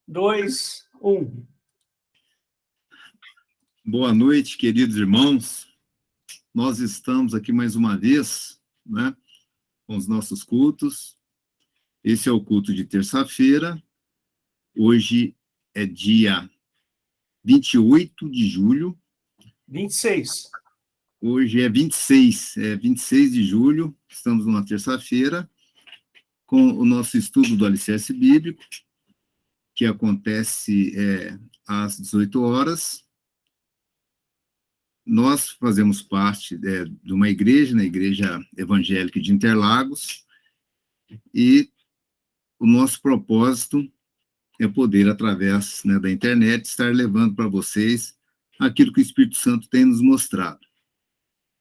2, 1. Boa noite, queridos irmãos. Nós estamos aqui mais uma vez, né, com os nossos cultos. Esse é o culto de terça-feira. Hoje é dia 28 de julho. 26. Hoje é 26 de julho. Estamos numa terça-feira com o nosso estudo do Alicerce Bíblico, que acontece às 18 horas. Nós fazemos parte de uma igreja, na Igreja Evangélica de Interlagos, e o nosso propósito é poder, através da internet, estar levando para vocês aquilo que o Espírito Santo tem nos mostrado.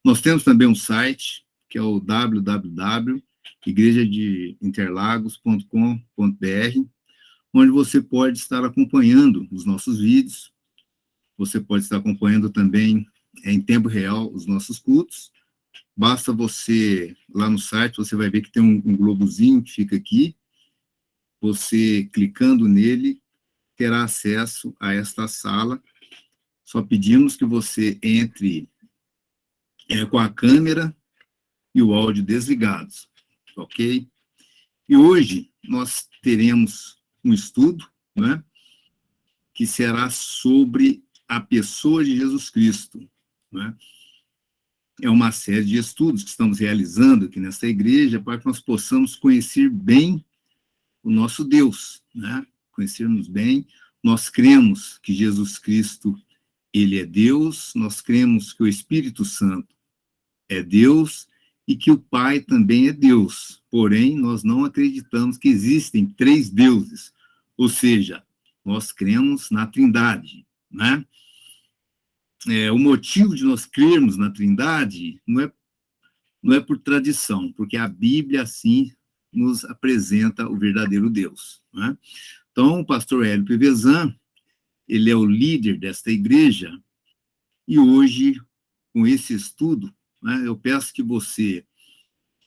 Nós temos também um site, que é o www.igrejadeinterlagos.com.br, onde você pode estar acompanhando os nossos vídeos, você pode estar acompanhando também em tempo real os nossos cultos. Basta você, lá no site, você vai ver que tem um globozinho que fica aqui. Você, clicando nele, terá acesso a esta sala. Só pedimos que você entre com a câmera e o áudio desligados, ok? E hoje nós teremos um estudo, né, que será sobre a pessoa de Jesus Cristo, né? É uma série de estudos que estamos realizando aqui nessa igreja para que nós possamos conhecer bem o nosso Deus, né? Conhecermos bem. Nós cremos que Jesus Cristo, ele é Deus, nós cremos que o Espírito Santo é Deus e que o Pai também é Deus. Porém, nós não acreditamos que existem três deuses, ou seja, nós cremos na Trindade, né? O motivo de nós crermos na Trindade não é por tradição, porque a Bíblia, assim, nos apresenta o verdadeiro Deus, né? Então, o pastor Hélio Pivezan, ele é o líder desta igreja, e hoje, com esse estudo, né, eu peço que você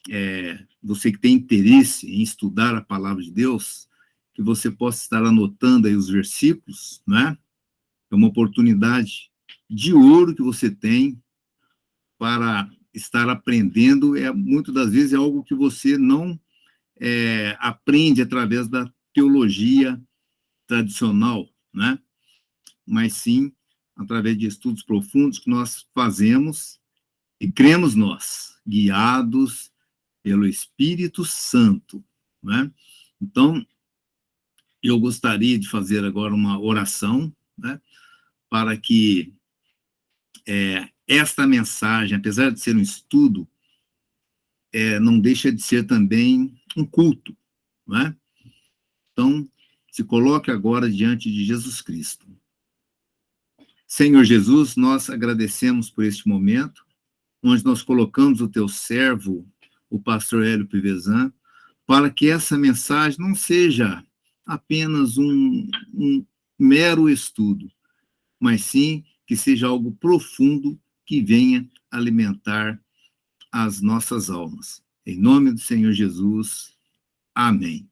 que tem interesse em estudar a palavra de Deus, que você possa estar anotando aí os versículos, né? É uma oportunidade de ouro que você tem para estar aprendendo. Muitas das vezes é algo que você não aprende através da teologia tradicional, né? Mas sim através de estudos profundos que nós fazemos e cremos nós, guiados pelo Espírito Santo, né? Então, eu gostaria de fazer agora uma oração, né, para que esta mensagem, apesar de ser um estudo, não deixa de ser também um culto, né? Então, se coloque agora diante de Jesus Cristo. Senhor Jesus, nós agradecemos por este momento, onde nós colocamos o teu servo, o pastor Hélio Pivezan, para que essa mensagem não seja apenas um mero estudo, mas sim que seja algo profundo que venha alimentar as nossas almas. Em nome do Senhor Jesus, amém.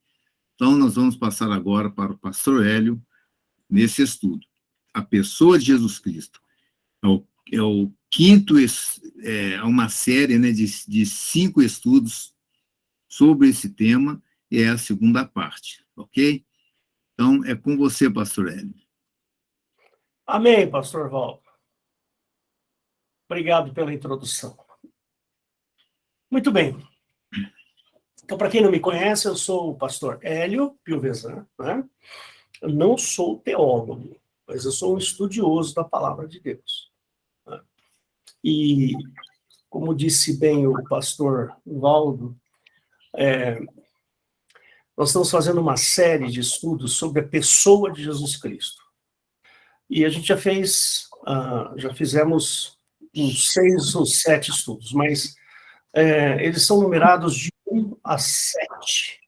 Então, nós vamos passar agora para o pastor Hélio nesse estudo. A pessoa de Jesus Cristo. É o quinto, uma série, né, de 5 estudos sobre esse tema, e é a segunda parte, ok? Então, é com você, pastor Hélio. Amém, pastor Valdo. Obrigado pela introdução. Muito bem. Então, para quem não me conhece, eu sou o pastor Hélio Pivezan, né? Eu não sou teólogo, mas eu sou um estudioso da palavra de Deus, né? E, como disse bem o pastor Valdo, nós estamos fazendo uma série de estudos sobre a pessoa de Jesus Cristo. E a gente já fizemos uns 6 ou 7 estudos, mas eles são numerados de 1 a 7.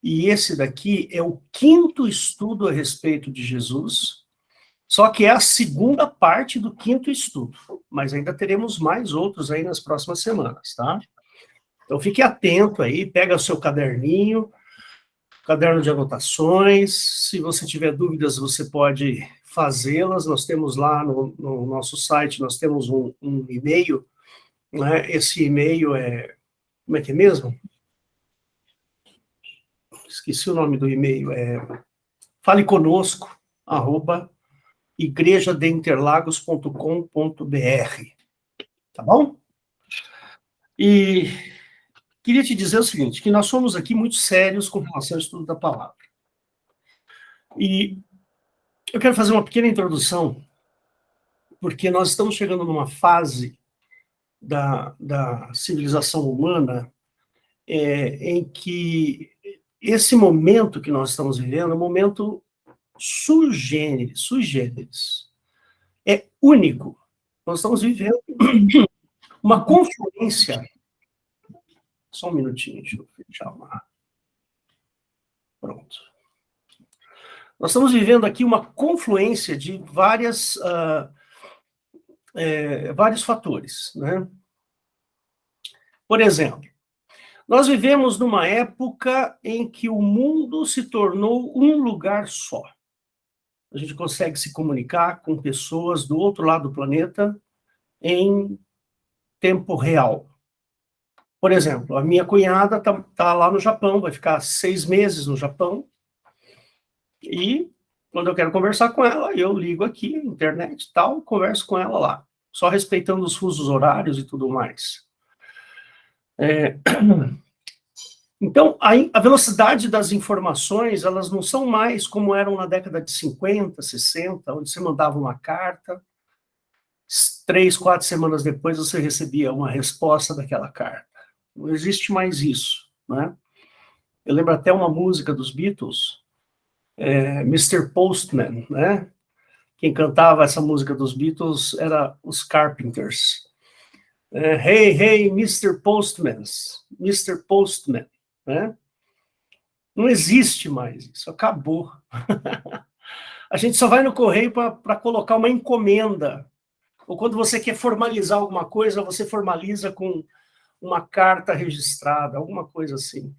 E esse daqui é o 5º estudo a respeito de Jesus, só que é a segunda parte do 5º estudo, mas ainda teremos mais outros aí nas próximas semanas, tá? Então fique atento aí, pega o seu caderninho, caderno de anotações. Se você tiver dúvidas, você pode fazê-las. Nós temos lá no nosso site, nós temos um e-mail, né? Esse e-mail é... Como é que é mesmo? Esqueci o nome do e-mail. faleconosco@igrejadeinterlagos.com.br. Tá bom? E queria te dizer o seguinte, que nós somos aqui muito sérios com relação ao estudo da palavra. E eu quero fazer uma pequena introdução, porque nós estamos chegando numa fase da civilização humana em que esse momento que nós estamos vivendo é um momento sui generis. É único. Nós estamos vivendo uma confluência. Só um minutinho, deixa eu fechar uma. Pronto. Nós estamos vivendo aqui uma confluência de vários fatores, né? Por exemplo, nós vivemos numa época em que o mundo se tornou um lugar só. A gente consegue se comunicar com pessoas do outro lado do planeta em tempo real. Por exemplo, a minha cunhada tá lá no Japão, vai ficar 6 meses no Japão, e quando eu quero conversar com ela, eu ligo aqui, internet e tal, converso com ela lá, só respeitando os fusos horários e tudo mais. Então, a velocidade das informações, elas não são mais como eram na década de 50, 60, onde você mandava uma carta, 3, 4 semanas depois você recebia uma resposta daquela carta. Não existe mais isso, né? Eu lembro até uma música dos Beatles, Mr. Postman, né? Quem cantava essa música dos Beatles era os Carpenters. Hey, hey, Mr. Postman, né? Não existe mais isso, acabou. A gente só vai no correio para colocar uma encomenda. Ou quando você quer formalizar alguma coisa, você formaliza com uma carta registrada, alguma coisa assim.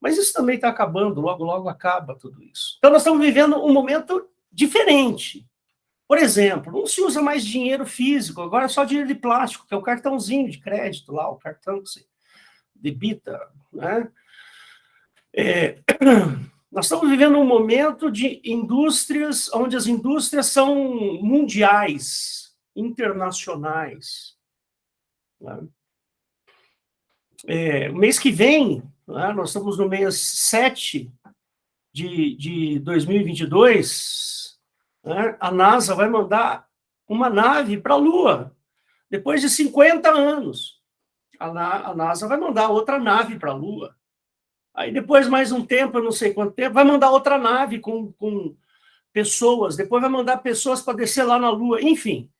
Mas isso também está acabando, logo, logo acaba tudo isso. Então, nós estamos vivendo um momento diferente. Por exemplo, não se usa mais dinheiro físico, agora é só dinheiro de plástico, que é o cartãozinho de crédito lá, o cartão que você debita, né? Nós estamos vivendo um momento de indústrias, onde as indústrias são mundiais, internacionais. Né? Mês que vem, né, nós estamos no mês 7 de 2022, né, a NASA vai mandar uma nave para a Lua, depois de 50 anos. A NASA vai mandar outra nave para a Lua. Aí depois, mais um tempo, eu não sei quanto tempo, vai mandar outra nave com pessoas, depois vai mandar pessoas para descer lá na Lua, enfim.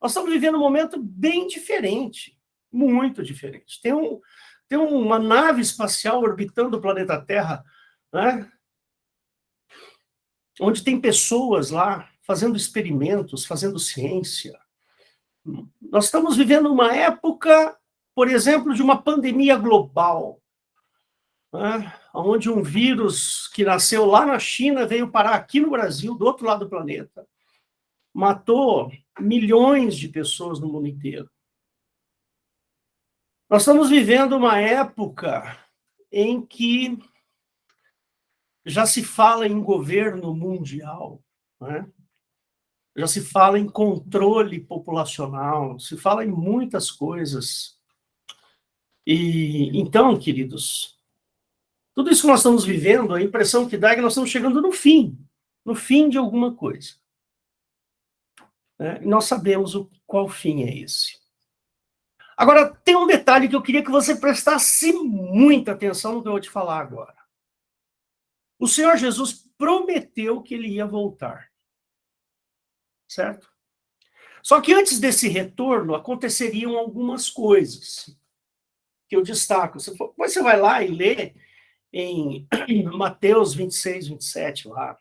Nós estamos vivendo um momento bem diferente, muito diferente. Tem uma nave espacial orbitando o planeta Terra, né? Onde tem pessoas lá fazendo experimentos, fazendo ciência. Nós estamos vivendo uma época, por exemplo, de uma pandemia global, né? Onde um vírus que nasceu lá na China veio parar aqui no Brasil, do outro lado do planeta. Matou milhões de pessoas no mundo inteiro. Nós estamos vivendo uma época em que já se fala em governo mundial, né? Já se fala em controle populacional, se fala em muitas coisas. E então, queridos, tudo isso que nós estamos vivendo, a impressão que dá é que nós estamos chegando no fim de alguma coisa. E nós sabemos qual fim é esse. Agora, tem um detalhe que eu queria que você prestasse muita atenção no que eu vou te falar agora. O Senhor Jesus prometeu que ele ia voltar. Certo? Só que antes desse retorno, aconteceriam algumas coisas que eu destaco. Depois você vai lá e lê em Mateus 26, 27, lá.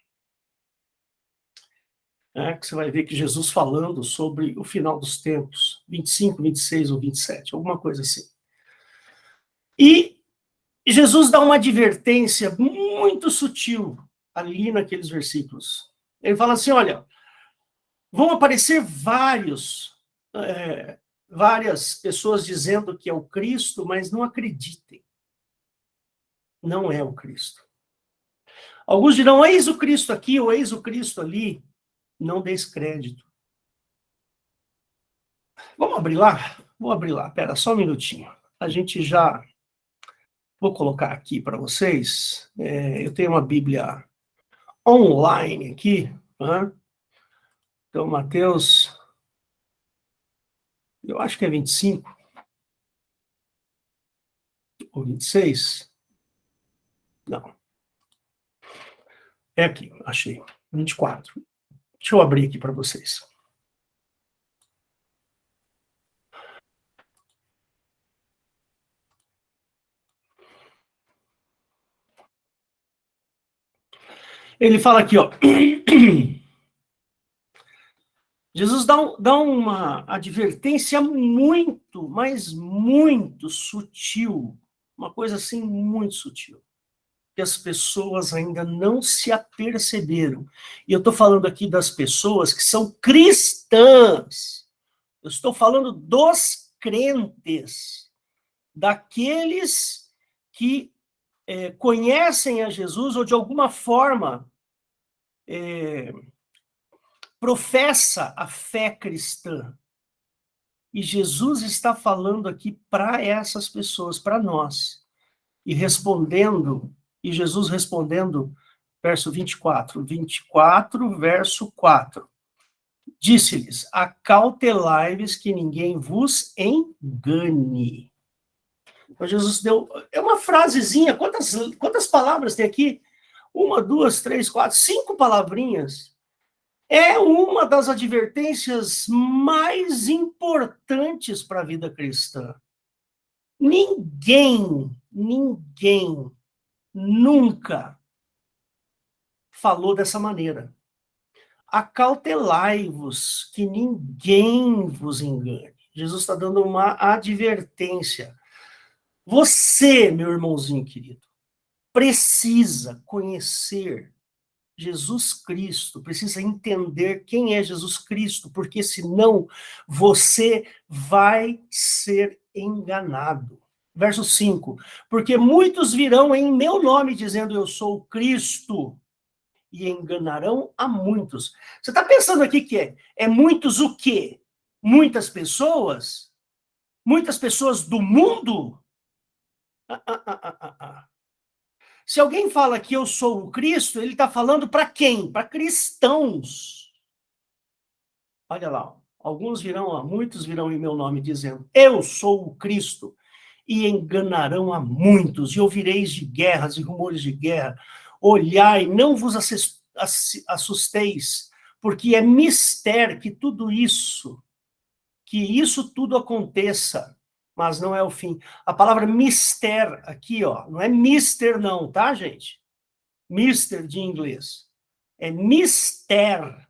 Que você vai ver que Jesus falando sobre o final dos tempos, 25, 26 ou 27, alguma coisa assim. E E Jesus dá uma advertência muito sutil ali naqueles versículos. Ele fala assim, olha, vão aparecer várias pessoas dizendo que é o Cristo, mas não acreditem. Não é o Cristo. Alguns dirão, eis o Cristo aqui, ou eis o Cristo ali. Não deis crédito. Vamos abrir lá? Vou abrir lá, pera, só um minutinho. A gente já... Vou colocar aqui para vocês. Eu tenho uma Bíblia online aqui. Né? Então, Mateus... Eu acho que é 25. Ou 26. Não. É aqui, achei. 24. Deixa eu abrir aqui para vocês. Ele fala aqui, ó. Jesus dá uma advertência muito, mas muito sutil. Uma coisa assim muito sutil. Que as pessoas ainda não se aperceberam. E eu estou falando aqui das pessoas que são cristãs. Eu estou falando dos crentes. Daqueles que conhecem a Jesus ou de alguma forma professa a fé cristã. E Jesus está falando aqui para essas pessoas, para nós. E Jesus respondendo, verso 24, verso 4. Disse-lhes, acautelai-vos que ninguém vos engane. Então Jesus deu, é uma frasezinha, quantas palavras tem aqui? 1, 2, 3, 4, 5 palavrinhas. É uma das advertências mais importantes para a vida cristã. Ninguém nunca falou dessa maneira. Acautelai-vos, que ninguém vos engane. Jesus está dando uma advertência. Você, meu irmãozinho querido, precisa conhecer Jesus Cristo, precisa entender quem é Jesus Cristo, porque senão você vai ser enganado. Verso 5, porque muitos virão em meu nome dizendo eu sou o Cristo e enganarão a muitos. Você está pensando aqui que é muitos o quê? Muitas pessoas? Muitas pessoas do mundo? Se alguém fala que eu sou o Cristo, ele está falando para quem? Para cristãos. Olha lá, muitos virão em meu nome dizendo, eu sou o Cristo, e enganarão a muitos, e ouvireis de guerras e rumores de guerra. Olhai, não vos assusteis, porque é mister que isso tudo aconteça, mas não é o fim. A palavra mister aqui, ó, não é mister não, tá, gente? Mister de inglês. É mister.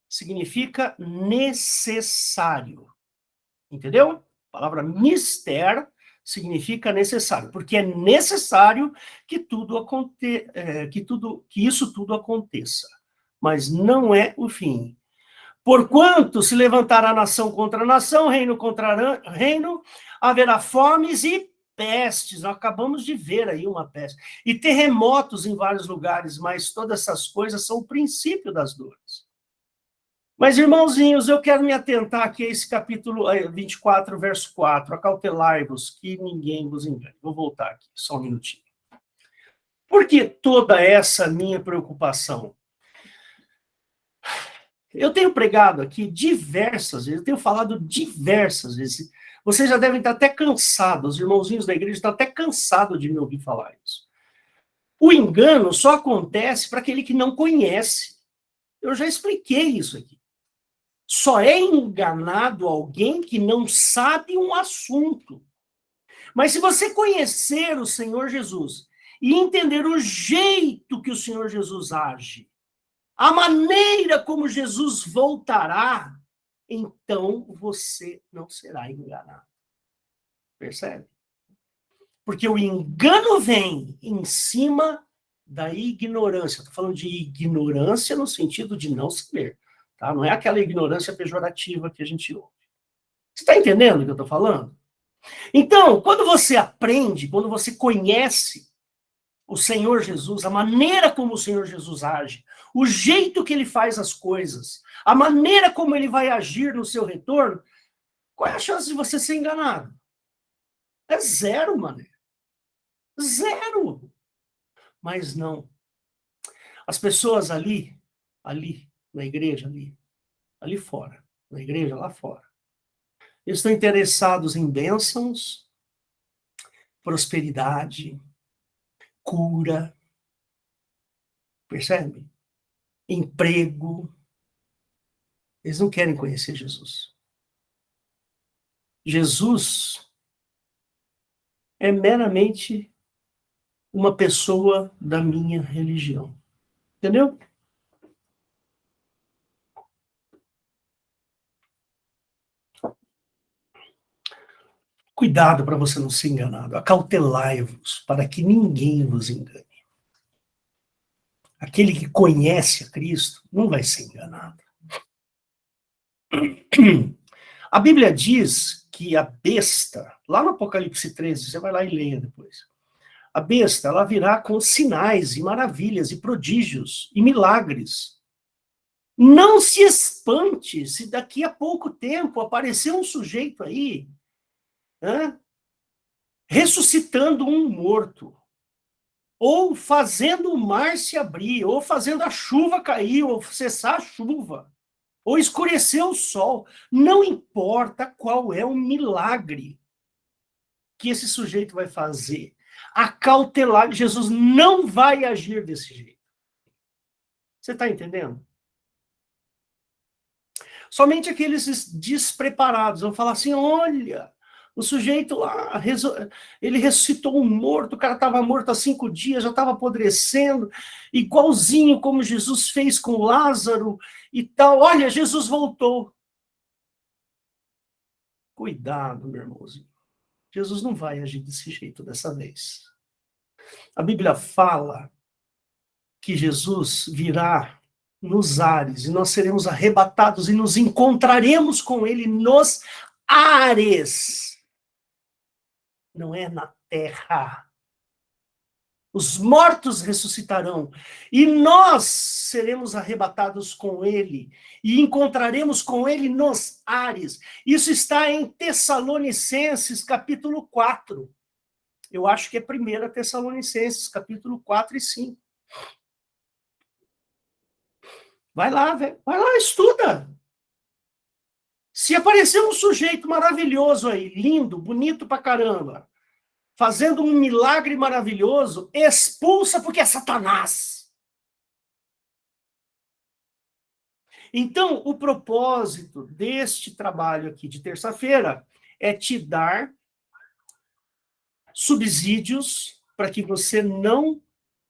Significa necessário. Entendeu? A palavra mister significa necessário, porque é necessário que isso tudo aconteça. Mas não é o fim. Porquanto se levantará nação contra nação, reino contra reino, haverá fomes e pestes. Nós acabamos de ver aí uma peste. E terremotos em vários lugares, mas todas essas coisas são o princípio das dores. Mas, irmãozinhos, eu quero me atentar aqui a esse capítulo 24, verso 4. Acautelai-vos, que ninguém vos engane. Vou voltar aqui, só um minutinho. Por que toda essa minha preocupação? Eu tenho pregado aqui diversas vezes, eu tenho falado diversas vezes. Vocês já devem estar até cansados, os irmãozinhos da igreja estão até cansados de me ouvir falar isso. O engano só acontece para aquele que não conhece. Eu já expliquei isso aqui. Só é enganado alguém que não sabe um assunto. Mas se você conhecer o Senhor Jesus e entender o jeito que o Senhor Jesus age, a maneira como Jesus voltará, então você não será enganado. Percebe? Porque o engano vem em cima da ignorância. Estou falando de ignorância no sentido de não saber. Tá? Não é aquela ignorância pejorativa que a gente ouve. Você está entendendo o que eu estou falando? Então, quando você aprende, quando você conhece o Senhor Jesus, a maneira como o Senhor Jesus age, o jeito que ele faz as coisas, a maneira como ele vai agir no seu retorno, qual é a chance de você ser enganado? É zero, mano. Zero. Mas não. As pessoas ali, na igreja, ali fora, na igreja lá fora, eles estão interessados em bênçãos, prosperidade, cura, percebe? Emprego. Eles não querem conhecer Jesus. Jesus é meramente uma pessoa da minha religião. Entendeu? Cuidado para você não ser enganado. Acautelai-vos para que ninguém vos engane. Aquele que conhece a Cristo não vai ser enganado. A Bíblia diz que a besta, lá no Apocalipse 13, você vai lá e leia depois. A besta, ela virá com sinais e maravilhas e prodígios e milagres. Não se espante se daqui a pouco tempo aparecer um sujeito aí, ressuscitando um morto, ou fazendo o mar se abrir, ou fazendo a chuva cair, ou cessar a chuva, ou escurecer o sol. Não importa qual é o milagre que esse sujeito vai fazer. Acautelar, Jesus não vai agir desse jeito. Você está entendendo? Somente aqueles despreparados vão falar assim, olha, o sujeito lá, ele ressuscitou um morto, o cara estava morto há 5 dias, já estava apodrecendo, igualzinho como Jesus fez com Lázaro e tal. Olha, Jesus voltou. Cuidado, meu irmãozinho. Jesus não vai agir desse jeito dessa vez. A Bíblia fala que Jesus virá nos ares e nós seremos arrebatados e nos encontraremos com ele nos ares. Não é na terra. Os mortos ressuscitarão e nós seremos arrebatados com ele e encontraremos com ele nos ares. Isso está em Tessalonicenses, capítulo 4. Eu acho que é 1 Tessalonicenses, capítulo 4 e 5. Vai lá, velho. Vai lá, estuda. Se aparecer um sujeito maravilhoso aí, lindo, bonito pra caramba, fazendo um milagre maravilhoso, expulsa porque é Satanás. Então, o propósito deste trabalho aqui de terça-feira é te dar subsídios para que você não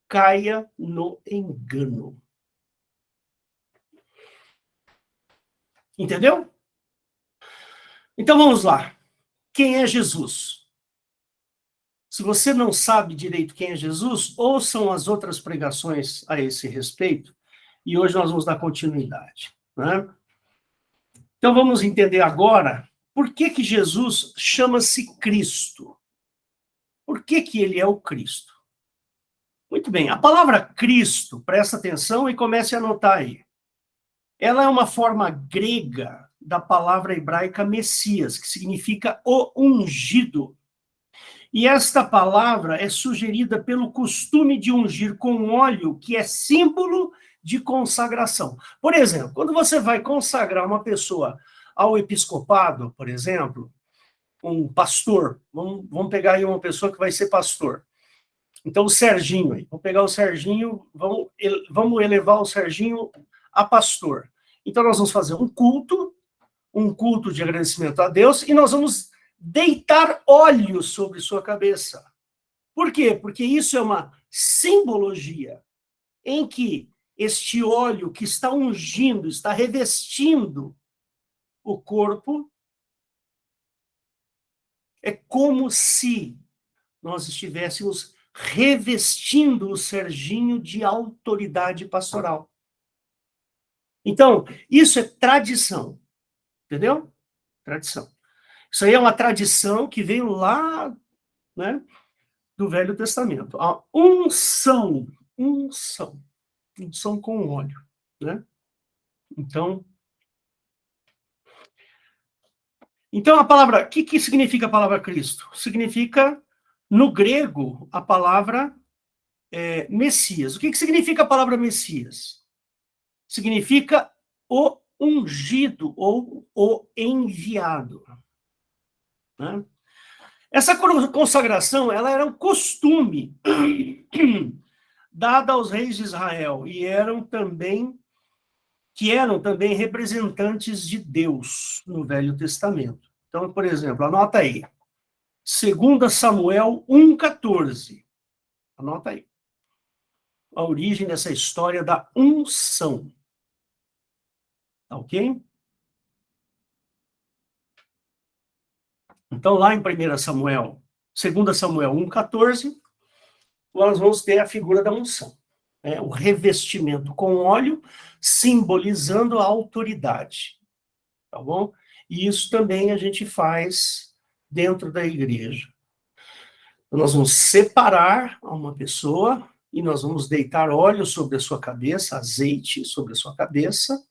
caia no engano. Entendeu? Então vamos lá. Quem é Jesus? Se você não sabe direito quem é Jesus, ouçam as outras pregações a esse respeito, e hoje nós vamos dar continuidade. Né? Então vamos entender agora por que Jesus chama-se Cristo. Por que ele é o Cristo? Muito bem, a palavra Cristo, presta atenção e comece a anotar aí. Ela é uma forma grega da palavra hebraica Messias, que significa o ungido. E esta palavra é sugerida pelo costume de ungir com óleo, que é símbolo de consagração. Por exemplo, quando você vai consagrar uma pessoa ao episcopado, por exemplo, um pastor, vamos pegar aí uma pessoa que vai ser pastor. Então, o Serginho aí, vamos pegar o Serginho, vamos elevar o Serginho a pastor. Então, nós vamos fazer um culto de agradecimento a Deus, e nós vamos deitar óleo sobre sua cabeça. Por quê? Porque isso é uma simbologia em que este óleo que está ungindo, está revestindo o corpo, é como se nós estivéssemos revestindo o Serginho de autoridade pastoral. Então, isso é tradição, entendeu? Tradição. Isso aí é uma tradição que veio lá, né, do Velho Testamento. A unção com óleo, né? Então a palavra, o que significa a palavra Cristo? Significa, no grego, a palavra Messias. O que significa a palavra Messias? Significa o ungido ou o enviado, né? Essa consagração, ela era um costume dada aos reis de Israel e eram também representantes de Deus no Velho Testamento. Então, por exemplo, anota aí. 2 Samuel 1,14. Anota aí. A origem dessa história da unção. Tá ok? Então, lá em 1 Samuel, 2 Samuel 1,14, nós vamos ter a figura da unção. O revestimento com óleo, simbolizando a autoridade. Tá bom? E isso também a gente faz dentro da igreja. Nós vamos separar uma pessoa e nós vamos deitar óleo sobre a sua cabeça, azeite sobre a sua cabeça,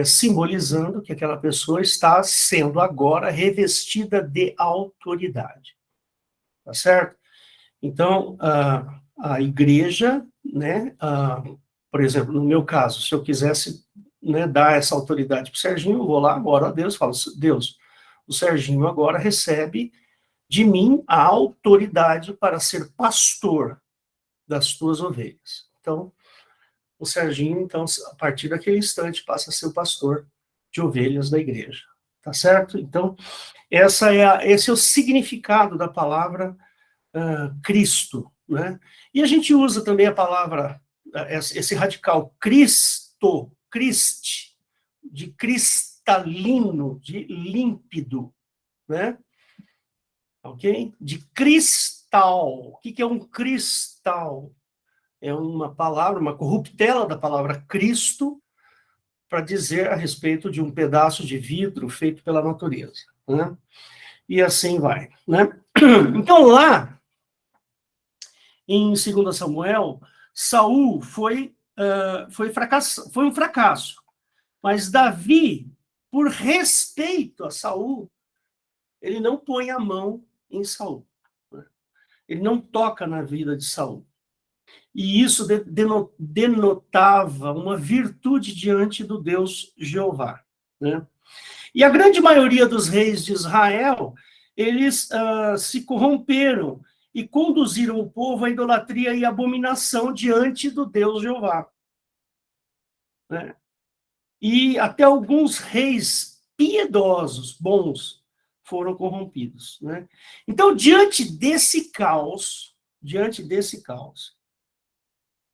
simbolizando que aquela pessoa está sendo agora revestida de autoridade. Tá certo? Então, a igreja, né, por exemplo, no meu caso, se eu quisesse, né, dar essa autoridade para o Serginho, eu vou lá, oro a Deus, falo, Deus, o Serginho agora recebe de mim a autoridade para ser pastor das tuas ovelhas. Então, o Serginho, então, a partir daquele instante, passa a ser o pastor de ovelhas da igreja. Tá certo? Então, esse é o significado da palavra Cristo, né? E a gente usa também a palavra, esse radical Cristo, Christ, de cristalino, de límpido, né? Ok? De cristal. O que é um cristal? É uma palavra, uma corruptela da palavra Cristo, para dizer a respeito de um pedaço de vidro feito pela natureza, né? E assim vai, né? Então, lá, em 2 Samuel, Saul foi um fracasso. Mas Davi, por respeito a Saul, ele não põe a mão em Saul. Ele não toca na vida de Saul. E isso denotava uma virtude diante do Deus Jeová, né? E a grande maioria dos reis de Israel, eles se corromperam e conduziram o povo à idolatria e abominação diante do Deus Jeová, né? E até alguns reis piedosos, bons, foram corrompidos, né? Então, diante desse caos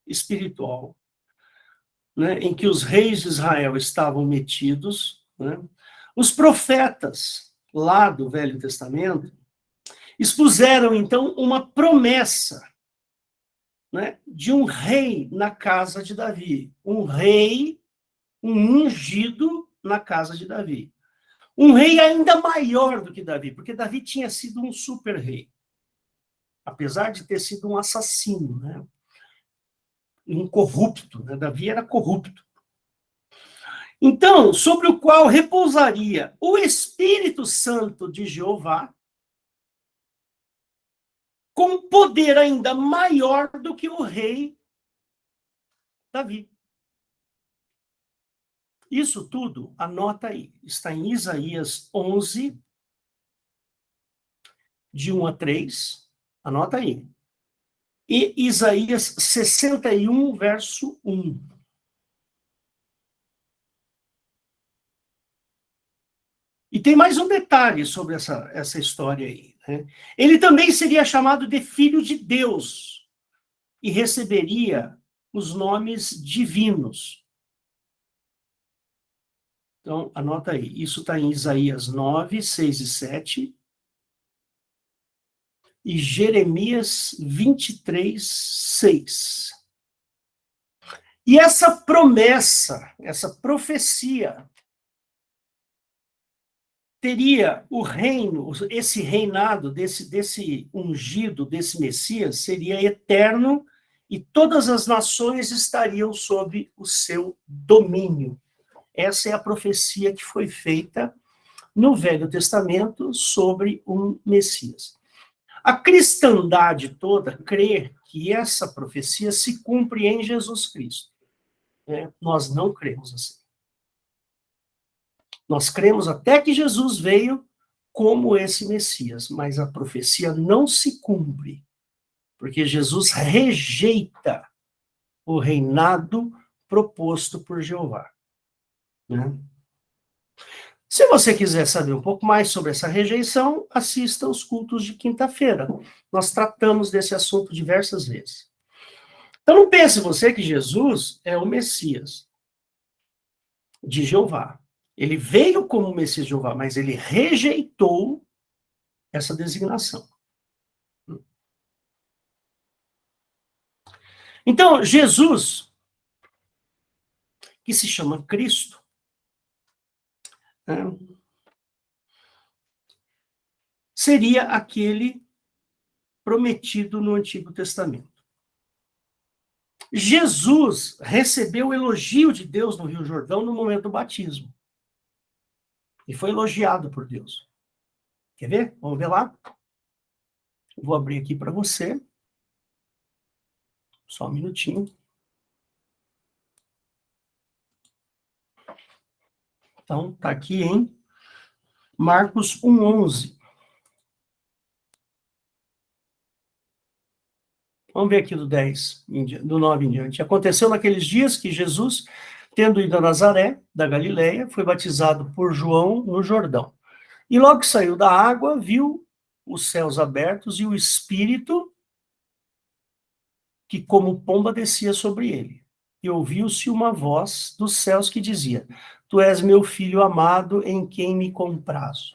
espiritual, né, em que os reis de Israel estavam metidos, né, os profetas lá do Velho Testamento expuseram, então, uma promessa, né, de um rei na casa de Davi. Um rei, um ungido na casa de Davi. Um rei ainda maior do que Davi, porque Davi tinha sido um super rei, apesar de ter sido um assassino, né? Um corrupto, né? Davi era corrupto. Então, sobre o qual repousaria o Espírito Santo de Jeová, com poder ainda maior do que o rei Davi. Isso tudo, anota aí, está em Isaías 11, de 1 a 3, anota aí. E Isaías 61, verso 1. E tem mais um detalhe sobre essa história aí, né? Ele também seria chamado de Filho de Deus e receberia os nomes divinos. Então, anota aí. Isso está em Isaías 9, 6 e 7. e Jeremias 23:6. E essa promessa, essa profecia, teria o reino, esse reinado desse ungido, desse Messias, seria eterno e todas as nações estariam sob o seu domínio. Essa é a profecia que foi feita no Velho Testamento sobre um Messias. A cristandade toda crê que essa profecia se cumpre em Jesus Cristo. Nós não cremos assim. Nós cremos até que Jesus veio como esse Messias, mas a profecia não se cumpre, porque Jesus rejeita o reinado proposto por Jeová. Né? Se você quiser saber um pouco mais sobre essa rejeição, assista aos cultos de quinta-feira. Nós tratamos desse assunto diversas vezes. Então não pense você que Jesus é o Messias de Jeová. Ele veio como Messias de Jeová, mas ele rejeitou essa designação. Então, Jesus, que se chama Cristo, seria aquele prometido no Antigo Testamento. Jesus recebeu o elogio de Deus no Rio Jordão no momento do batismo. E foi elogiado por Deus. Quer ver? Vamos ver lá? Vou abrir aqui para você. Só um minutinho. Então, está aqui em Marcos 1:11. Vamos ver aqui do 10, do 9 em diante. Aconteceu naqueles dias que Jesus, tendo ido a Nazaré, da Galileia, foi batizado por João no Jordão. E logo que saiu da água, viu os céus abertos e o Espírito que como pomba descia sobre ele. E ouviu-se uma voz dos céus que dizia: Tu és meu filho amado, em quem me comprazo.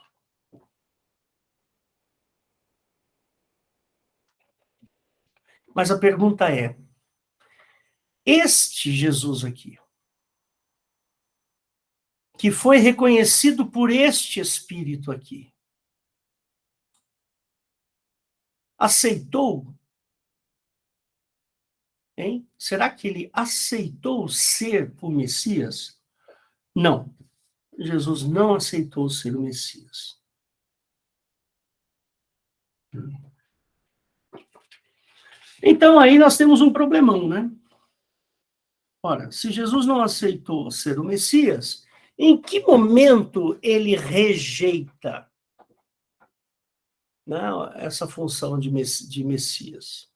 Mas a pergunta é, este Jesus aqui, que foi reconhecido por este Espírito aqui, aceitou? Hein? Será que ele aceitou ser o Messias? Não. Jesus não aceitou ser o Messias. Então aí nós temos um problemão, né? Ora, se Jesus não aceitou ser o Messias, em que momento ele rejeita, né, essa função de Messias?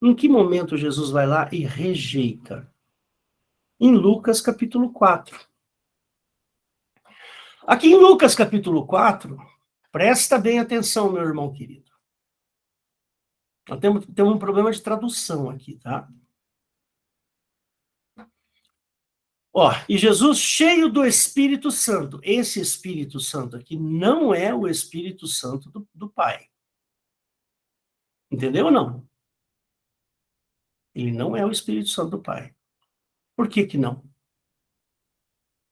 Em que momento Jesus vai lá e rejeita? Em Lucas capítulo 4. Aqui em Lucas capítulo 4, presta bem atenção, meu irmão querido. Nós temos um problema de tradução aqui, tá? E Jesus cheio do Espírito Santo. Esse Espírito Santo aqui não é o Espírito Santo do Pai. Entendeu ou não? Ele não é o Espírito Santo do Pai. Por que que não?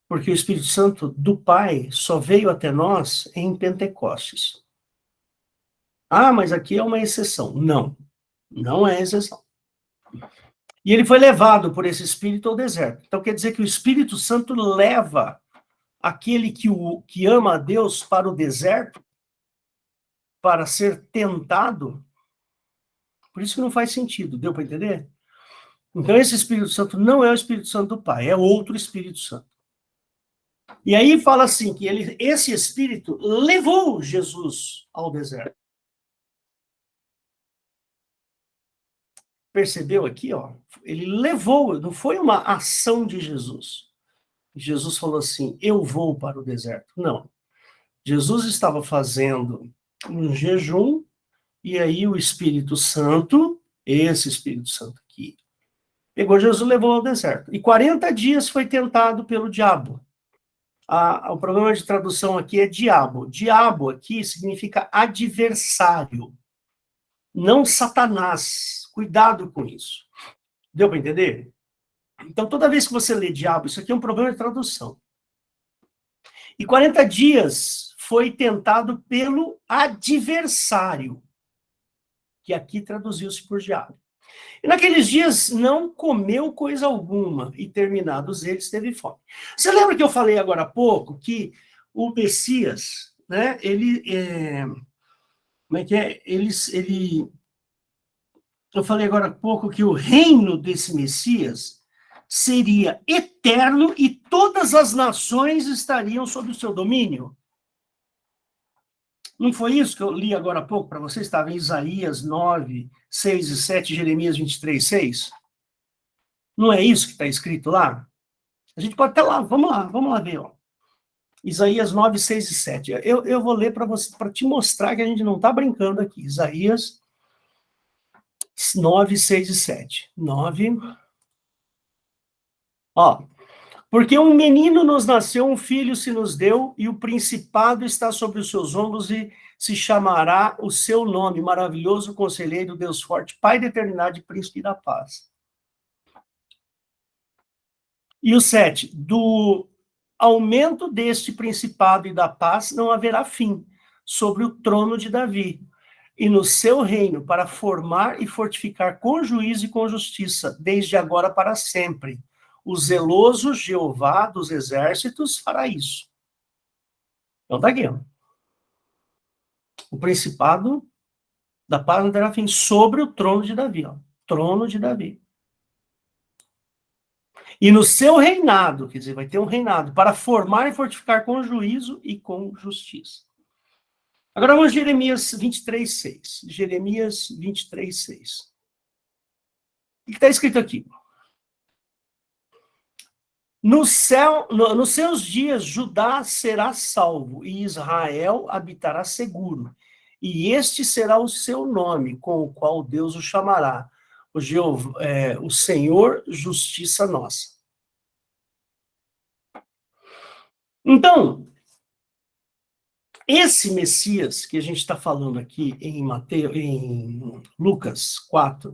Porque o Espírito Santo do Pai só veio até nós em Pentecostes. Ah, mas aqui é uma exceção. Não, não é exceção. E ele foi levado por esse Espírito ao deserto. Então quer dizer que o Espírito Santo leva aquele que ama a Deus para o deserto para ser tentado. Por isso que não faz sentido, deu para entender? Então esse Espírito Santo não é o Espírito Santo do Pai, é outro Espírito Santo. E aí fala assim, que esse Espírito levou Jesus ao deserto. Percebeu aqui, ó? Ele levou, não foi uma ação de Jesus. Jesus falou assim, eu vou para o deserto. Não. Jesus estava fazendo um jejum, e aí o Espírito Santo, esse Espírito Santo aqui, pegou Jesus e levou ao deserto. E 40 dias foi tentado pelo diabo. O problema de tradução aqui é diabo. Diabo aqui significa adversário. não Satanás. Cuidado com isso. Deu para entender? Então, toda vez que você lê diabo, isso aqui é um problema de tradução. E 40 dias foi tentado pelo adversário, que aqui traduziu-se por diabo. E naqueles dias não comeu coisa alguma, e terminados eles, teve fome. Você lembra que eu falei agora há pouco que o Messias, né, como é que é? Eu falei agora há pouco que o reino desse Messias seria eterno e todas as nações estariam sob o seu domínio. Não foi isso que eu li agora há pouco para você? Estava em Isaías 9, 6 e 7, Jeremias 23, 6? Não é isso que está escrito lá? A gente pode até lá, vamos lá ver. Ó. Isaías 9, 6 e 7. Eu vou ler para você, para te mostrar que a gente não está brincando aqui. Isaías 9, 6 e 7. 9. Ó. Porque um menino nos nasceu, um filho se nos deu, e o principado está sobre os seus ombros, e se chamará o seu nome, maravilhoso conselheiro, Deus forte, Pai da eternidade, príncipe da paz. E o 7, do aumento deste principado e da paz não haverá fim, sobre o trono de Davi, e no seu reino, para formar e fortificar com juízo e com justiça, desde agora para sempre. O zeloso Jeová dos exércitos fará isso. Então tá aqui, ó. O principado da paz não terá fim sobre o trono de Davi, ó. Trono de Davi. E no seu reinado, quer dizer, vai ter um reinado para formar e fortificar com juízo e com justiça. Agora vamos a Jeremias 23, 6. Jeremias 23, 6. O que está escrito aqui? Nos seus dias, Judá será salvo, e Israel habitará seguro. E este será o seu nome, com o qual Deus o chamará. O Senhor, justiça nossa. Então, esse Messias que a gente está falando aqui em Lucas 4,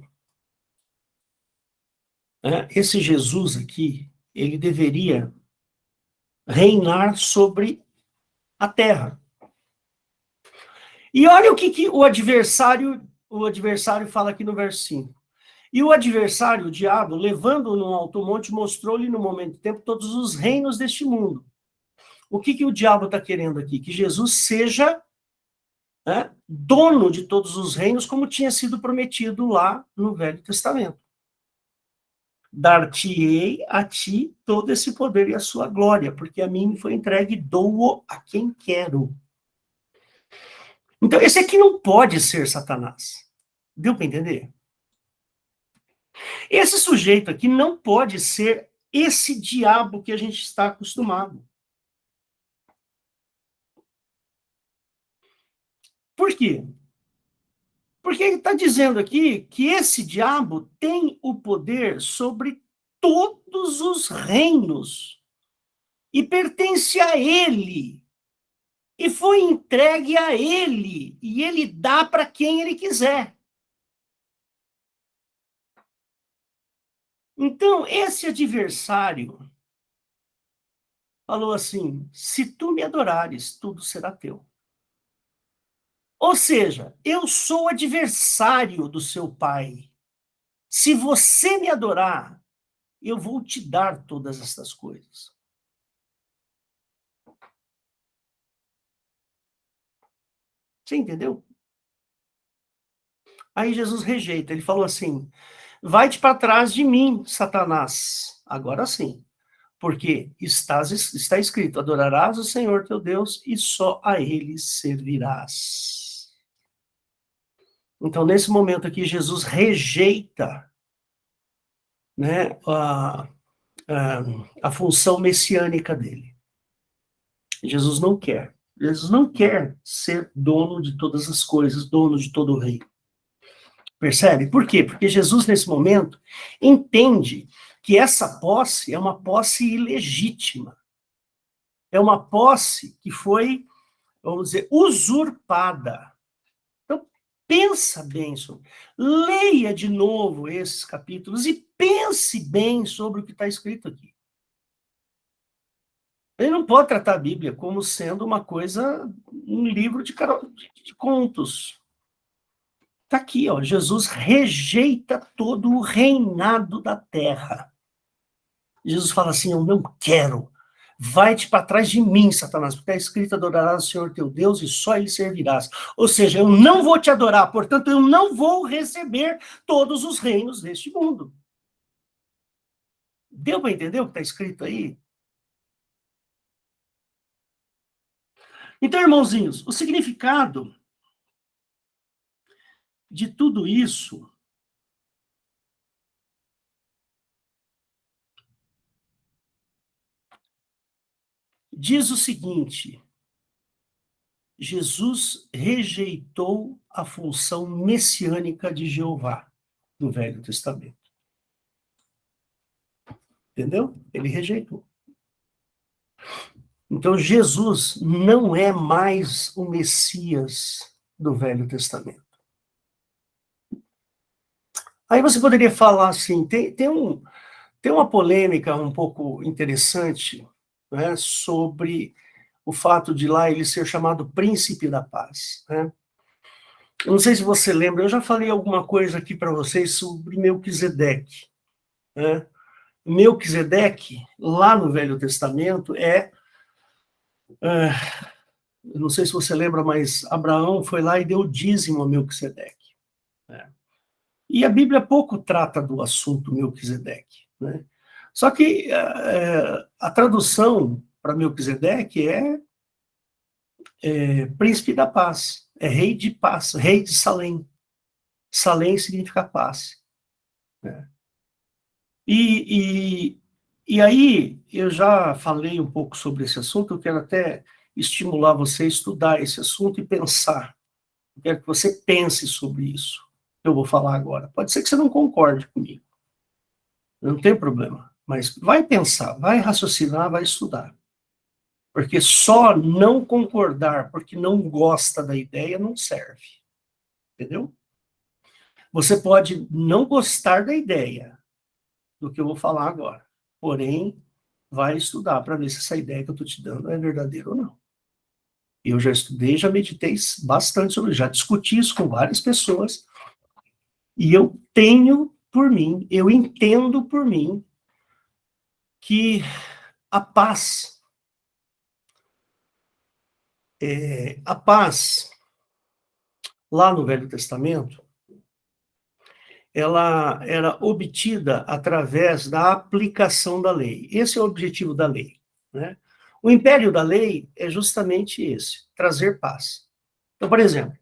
esse Jesus aqui, ele deveria reinar sobre a terra. E olha o que o adversário fala aqui no verso 5. E o adversário, o diabo, levando-o num alto monte, mostrou-lhe no momento do tempo todos os reinos deste mundo. O que o diabo está querendo aqui? Que Jesus seja dono de todos os reinos, como tinha sido prometido lá no Velho Testamento. Dar-te-ei a ti todo esse poder e a sua glória, porque a mim me foi entregue, dou-o a quem quero. Então, esse aqui não pode ser Satanás. Deu para entender? Esse sujeito aqui não pode ser esse diabo que a gente está acostumado. Por quê? Porque ele está dizendo aqui que esse diabo tem o poder sobre todos os reinos e pertence a ele. E foi entregue a ele. E ele dá para quem ele quiser. Então, esse adversário falou assim: se tu me adorares, tudo será teu. Ou seja, eu sou adversário do seu pai. Se você me adorar, eu vou te dar todas estas coisas. Você entendeu? Aí Jesus rejeita, ele falou assim: vai-te para trás de mim, Satanás. Agora sim, porque está escrito: adorarás o Senhor teu Deus e só a ele servirás. Então, nesse momento aqui, Jesus rejeita, né, a função messiânica dele. Jesus não quer. Jesus não quer ser dono de todas as coisas, dono de todo o reino. Percebe? Por quê? Porque Jesus, nesse momento, entende que essa posse é uma posse ilegítima. É uma posse que foi, vamos dizer, usurpada. Então, Pensa bem sobre. Leia de novo esses capítulos e pense bem sobre o que está escrito aqui. Ele não pode tratar a Bíblia como sendo uma coisa, um livro de contos. Está aqui, ó, Jesus rejeita todo o reinado da terra. Jesus fala assim, eu não quero. Vai-te para trás de mim, Satanás, porque está escrito, adorarás o Senhor teu Deus e só ele servirás. Ou seja, eu não vou te adorar, portanto, eu não vou receber todos os reinos deste mundo. Deu para entender o que está escrito aí? Então, irmãozinhos, o significado de tudo isso diz o seguinte: Jesus rejeitou a função messiânica de Jeová no Velho Testamento. Entendeu? Ele rejeitou. Então, Jesus não é mais o Messias do Velho Testamento. Aí você poderia falar assim, tem uma polêmica um pouco interessante, né, sobre o fato de lá ele ser chamado Príncipe da Paz. Né? Eu não sei se você lembra, eu já falei alguma coisa aqui para vocês sobre Melquisedeque. Né? Melquisedeque, lá no Velho Testamento, eu não sei se você lembra, mas Abraão foi lá e deu o dízimo a Melquisedeque. Né? E a Bíblia pouco trata do assunto Melquisedeque. Né? Só que a tradução para Melquisedeque é príncipe da paz, é rei de paz, rei de Salém. Salém significa paz. Né? E aí, eu já falei um pouco sobre esse assunto, eu quero até estimular você a estudar esse assunto e pensar. Eu quero que você pense sobre isso. Eu vou falar agora. Pode ser que você não concorde comigo. Não tem problema. Mas vai pensar, vai raciocinar, vai estudar. Porque só não concordar porque não gosta da ideia não serve. Entendeu? Você pode não gostar da ideia do que eu vou falar agora. Porém, vai estudar para ver se essa ideia que eu estou te dando é verdadeira ou não. Eu já estudei, já meditei bastante sobre isso, já discuti isso com várias pessoas, e eu tenho por mim, eu entendo por mim, que a paz, lá no Velho Testamento, ela era obtida através da aplicação da lei. Esse é o objetivo da lei. Né? O império da lei é justamente esse, trazer paz. Então, por exemplo,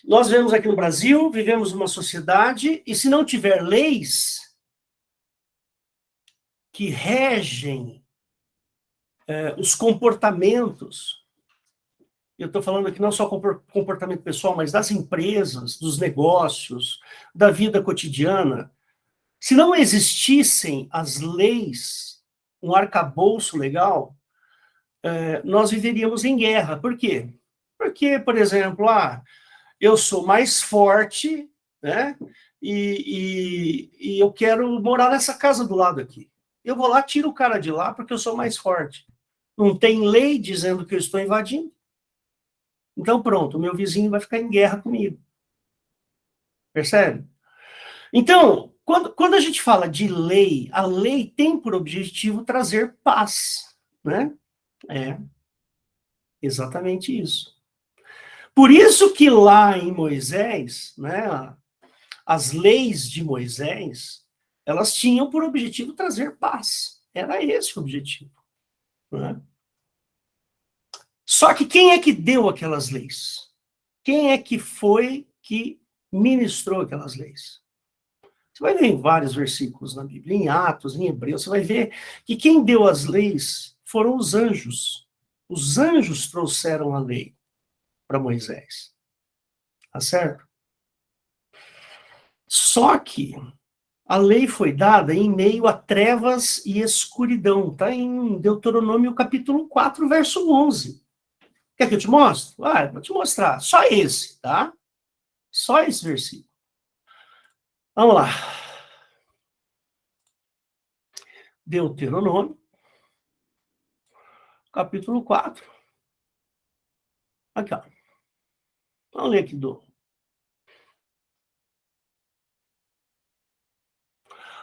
nós vivemos aqui no Brasil, vivemos numa sociedade, e se não tiver leis que regem os comportamentos, eu estou falando aqui não só comportamento pessoal, mas das empresas, dos negócios, da vida cotidiana, se não existissem as leis, um arcabouço legal, nós viveríamos em guerra. Por quê? Porque, por exemplo, eu sou mais forte, né? E eu quero morar nessa casa do lado aqui. Eu vou lá, tiro o cara de lá porque eu sou mais forte. Não tem lei dizendo que eu estou invadindo. Então, pronto, o meu vizinho vai ficar em guerra comigo. Percebe? Então, quando a gente fala de lei, a lei tem por objetivo trazer paz, né? É exatamente isso. Por isso que lá em Moisés, né, as leis de Moisés, elas tinham por objetivo trazer paz. Era esse o objetivo. Né? Só que quem é que deu aquelas leis? Quem é que foi que ministrou aquelas leis? Você vai ver em vários versículos na Bíblia, em Atos, em Hebreus, você vai ver que quem deu as leis foram os anjos. Os anjos trouxeram a lei para Moisés. Tá certo? Só que a lei foi dada em meio a trevas e escuridão. Está em Deuteronômio capítulo 4, verso 11. Quer que eu te mostre? Vou te mostrar. Só esse, tá? Só esse versículo. Vamos lá. Deuteronômio, capítulo 4. Aqui, ó. Vamos ler aqui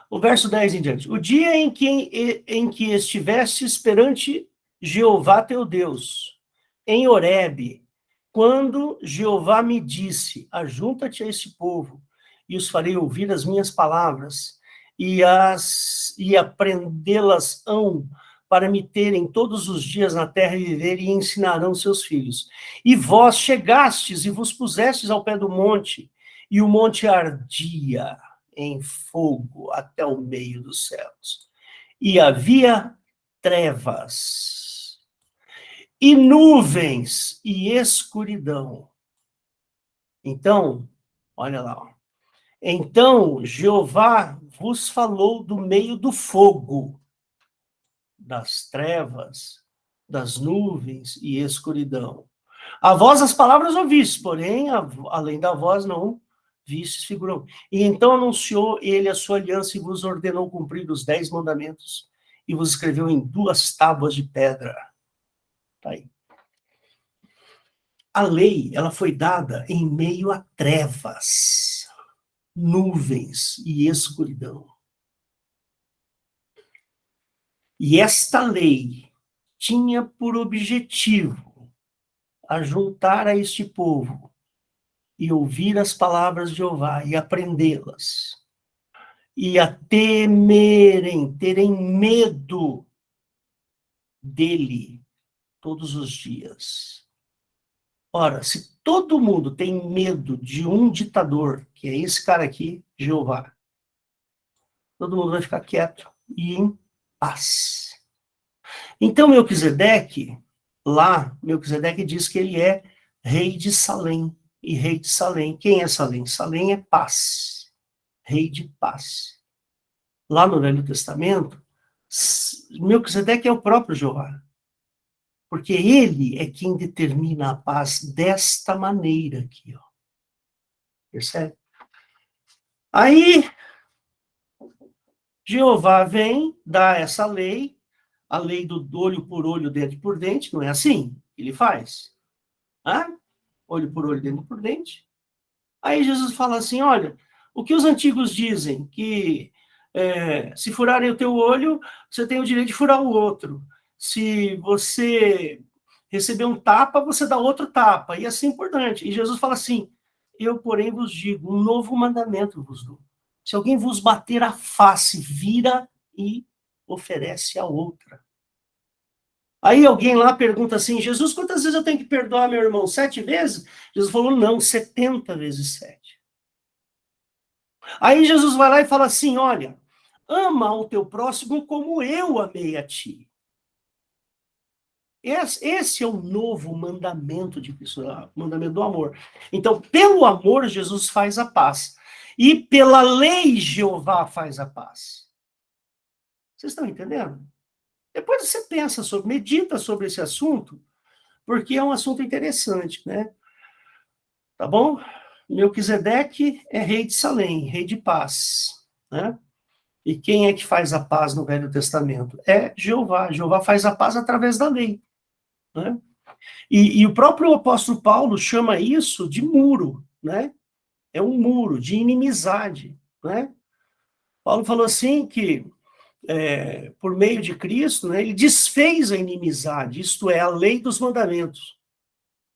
o verso 10 em diante. O dia em que estivestes perante Jeová teu Deus, em Horebe, quando Jeová me disse, ajunta-te a esse povo, e os farei ouvir as minhas palavras, e aprendê-las-ão, para me terem todos os dias na terra e viver, e ensinarão seus filhos. E vós chegastes e vos pusestes ao pé do monte, e o monte ardia em fogo até o meio dos céus. E havia trevas, e nuvens, e escuridão. Então, olha lá, ó. Então Jeová vos falou do meio do fogo, das trevas, das nuvens e escuridão. A vós as palavras ouvistes, porém, além da voz não vistes figurão. E então anunciou ele a sua aliança e vos ordenou cumprir os 10 mandamentos e vos escreveu em 2 tábuas de pedra. Tá aí. A lei, ela foi dada em meio a trevas, nuvens e escuridão. E esta lei tinha por objetivo ajuntar a este povo e ouvir as palavras de Jeová e aprendê-las, e a temerem, terem medo dele todos os dias. Ora, se todo mundo tem medo de um ditador, que é esse cara aqui, Jeová, todo mundo vai ficar quieto e em paz. Então, Melquisedeque diz que ele é rei de Salém. E rei de Salém, quem é Salém? Salém é paz, rei de paz. Lá no Velho Testamento, Melquisedeque é o próprio Jeová. Porque ele é quem determina a paz desta maneira aqui, ó. Percebe? Aí, Jeová vem, dá essa lei, a lei do olho por olho, dente por dente, não é assim? Ele faz. Hã? Olho por olho, dente por dente. Aí Jesus fala assim, olha, o que os antigos dizem, que se furarem o teu olho, você tem o direito de furar o outro. Se você receber um tapa, você dá outro tapa, e assim por diante. E Jesus fala assim, eu, porém, vos digo, um novo mandamento vos dou. Se alguém vos bater a face, vira e oferece a outra. Aí alguém lá pergunta assim, Jesus, quantas vezes eu tenho que perdoar meu irmão? 7 vezes? Jesus falou, não, 70 vezes 7. Aí Jesus vai lá e fala assim, olha, ama o teu próximo como eu amei a ti. Esse é o novo mandamento de Cristo, o mandamento do amor. Então, pelo amor, Jesus faz a paz. E pela lei, Jeová faz a paz. Vocês estão entendendo? Depois você pensa medita sobre esse assunto, porque é um assunto interessante, né? Tá bom? Melquisedeque é rei de Salém, rei de paz, né? E quem é que faz a paz no Velho Testamento? É Jeová. Jeová faz a paz através da lei, né? E o próprio apóstolo Paulo chama isso de muro, né? É um muro de inimizade, né? Paulo falou assim que por meio de Cristo, né, ele desfez a inimizade, isto é, a lei dos mandamentos.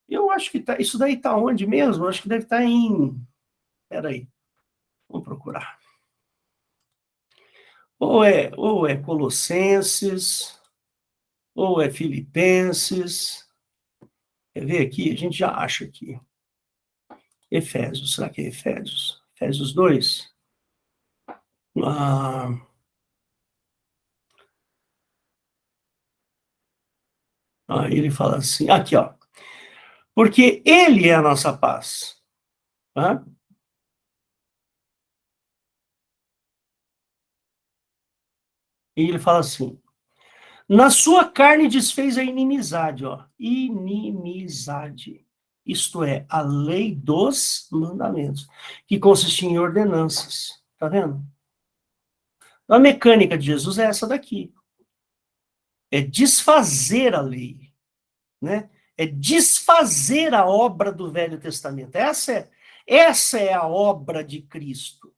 Eu acho que isso daí está onde mesmo? Eu acho que deve estar peraí, vamos procurar. Ou é Colossenses, ou é Filipenses. Quer ver aqui? A gente já acha aqui. Efésios, será que é Efésios? Efésios 2? Ele fala assim, aqui, ó. Porque ele é a nossa paz. Tá? E ele fala assim, na sua carne desfez a inimizade, ó. Inimizade. isto é, a lei dos mandamentos, que consiste em ordenanças. Tá vendo? A mecânica de Jesus é essa daqui. É desfazer a lei, né? É desfazer a obra do Velho Testamento. Essa é a obra de Cristo.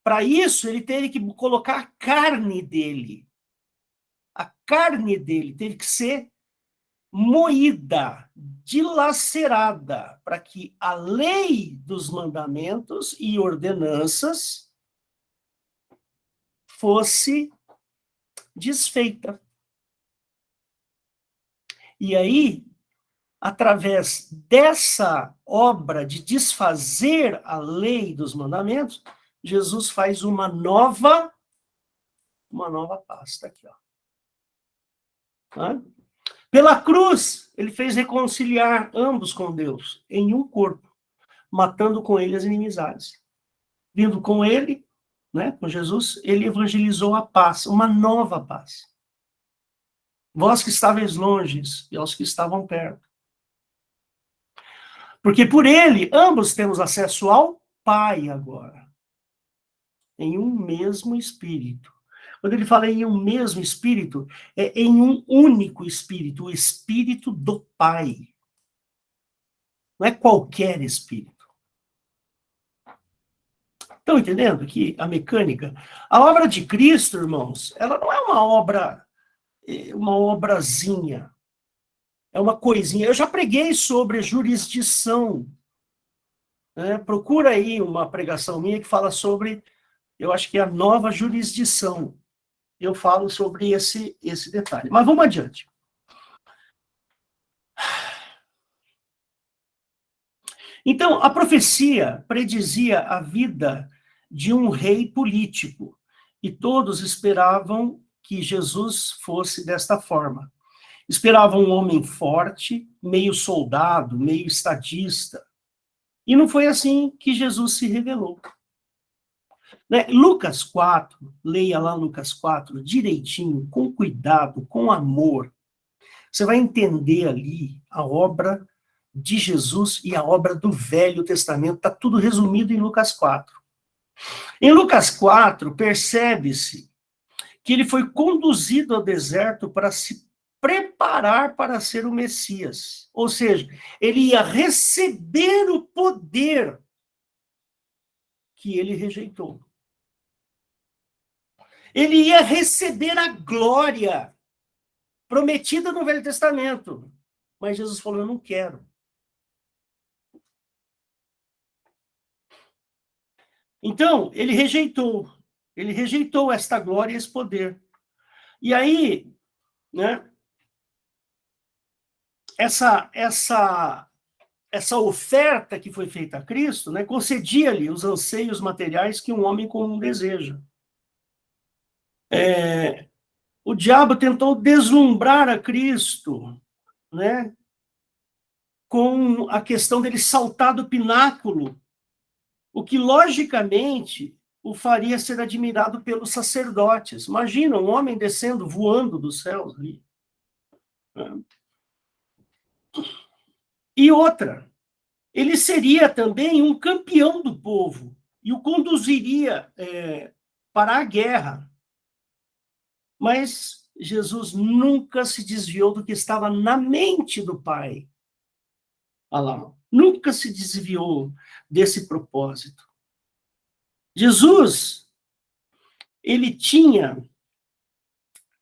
Para isso, ele teve que colocar a carne dele. A carne dele teve que ser moída, dilacerada, para que a lei dos mandamentos e ordenanças fosse desfeita. E aí, através dessa obra de desfazer a lei dos mandamentos, Jesus faz uma nova pasta aqui, ó. Tá? Pela cruz, ele fez reconciliar ambos com Deus em um corpo, matando com ele as inimizades. Vindo com ele, né, com Jesus, ele evangelizou a paz, uma nova paz. Vós que estáveis longe e aos que estavam perto. Porque por ele, ambos temos acesso ao Pai agora, em um mesmo Espírito. Quando ele fala em um mesmo Espírito, é em um único Espírito, o Espírito do Pai. Não é qualquer Espírito. Estão entendendo aqui a mecânica? A obra de Cristo, irmãos, ela não é uma obrazinha, é uma coisinha. Eu já preguei sobre jurisdição. Né? Procura aí uma pregação minha que fala sobre, eu acho que é a nova jurisdição. Eu falo sobre esse detalhe. Mas vamos adiante. Então, a profecia predizia a vida de um rei político, e todos esperavam que Jesus fosse desta forma. Esperavam um homem forte, meio soldado, meio estadista. E não foi assim que Jesus se revelou. Né? Lucas 4, leia lá Lucas 4 direitinho, com cuidado, com amor. Você vai entender ali a obra de Jesus e a obra do Velho Testamento. Está tudo resumido em Lucas 4. Em Lucas 4, percebe-se que ele foi conduzido ao deserto para se preparar para ser o Messias. Ou seja, ele ia receber o poder que ele rejeitou. Ele ia receber a glória prometida no Velho Testamento. Mas Jesus falou, eu não quero. Então, ele rejeitou esta glória e esse poder. E aí, né, essa oferta que foi feita a Cristo, né, concedia-lhe os anseios materiais que um homem comum deseja. O diabo tentou deslumbrar a Cristo, né, com a questão dele saltar do pináculo, o que, logicamente, o faria ser admirado pelos sacerdotes. Imagina um homem descendo, voando dos céus ali. E outra, ele seria também um campeão do povo e o conduziria para a guerra. Mas Jesus nunca se desviou do que estava na mente do Pai. Olha lá, nunca se desviou desse propósito. Jesus, ele tinha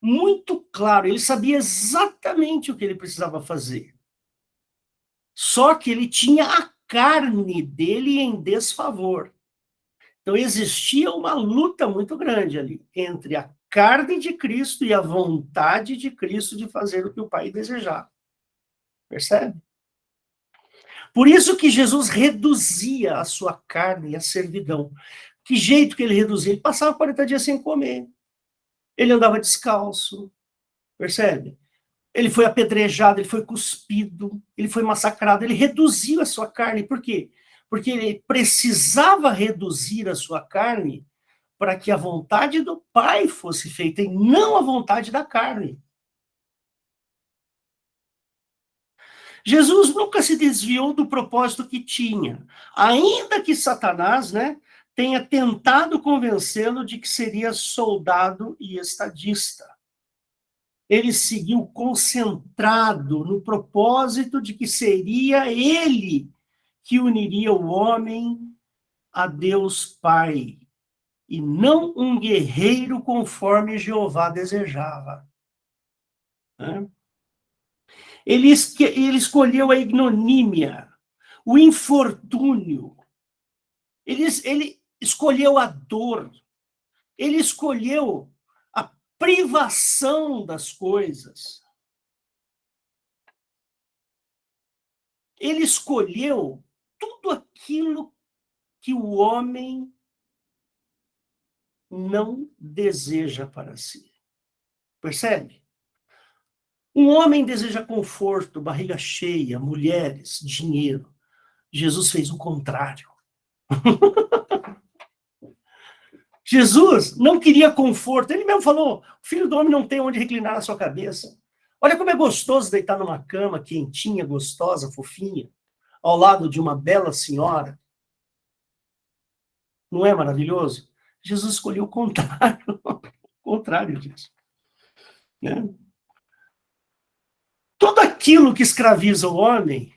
muito claro, ele sabia exatamente o que ele precisava fazer. Só que ele tinha a carne dele em desfavor. Então existia uma luta muito grande ali entre a carne de Cristo e a vontade de Cristo de fazer o que o Pai desejava. Percebe? Por isso que Jesus reduzia a sua carne à servidão. Que jeito que ele reduzia? Ele passava 40 dias sem comer. Ele andava descalço. Percebe? Ele foi apedrejado, ele foi cuspido, ele foi massacrado, ele reduziu a sua carne. Por quê? Porque ele precisava reduzir a sua carne para que a vontade do Pai fosse feita e não a vontade da carne. Jesus nunca se desviou do propósito que tinha, ainda que Satanás, né, tenha tentado convencê-lo de que seria soldado e estadista. Ele seguiu concentrado no propósito de que seria ele que uniria o homem a Deus Pai, e não um guerreiro conforme Jeová desejava. Ele escolheu a ignomínia, o infortúnio, ele escolheu a dor, ele escolheu a privação das coisas. Ele escolheu tudo aquilo que o homem não deseja para si. Percebe? Um homem deseja conforto, barriga cheia, mulheres, dinheiro. Jesus fez o contrário. Jesus não queria conforto. Ele mesmo falou, o filho do homem não tem onde reclinar a sua cabeça. Olha como é gostoso deitar numa cama quentinha, gostosa, fofinha, ao lado de uma bela senhora. Não é maravilhoso? Jesus escolheu o contrário. O contrário disso. Né? Tudo aquilo que escraviza o homem,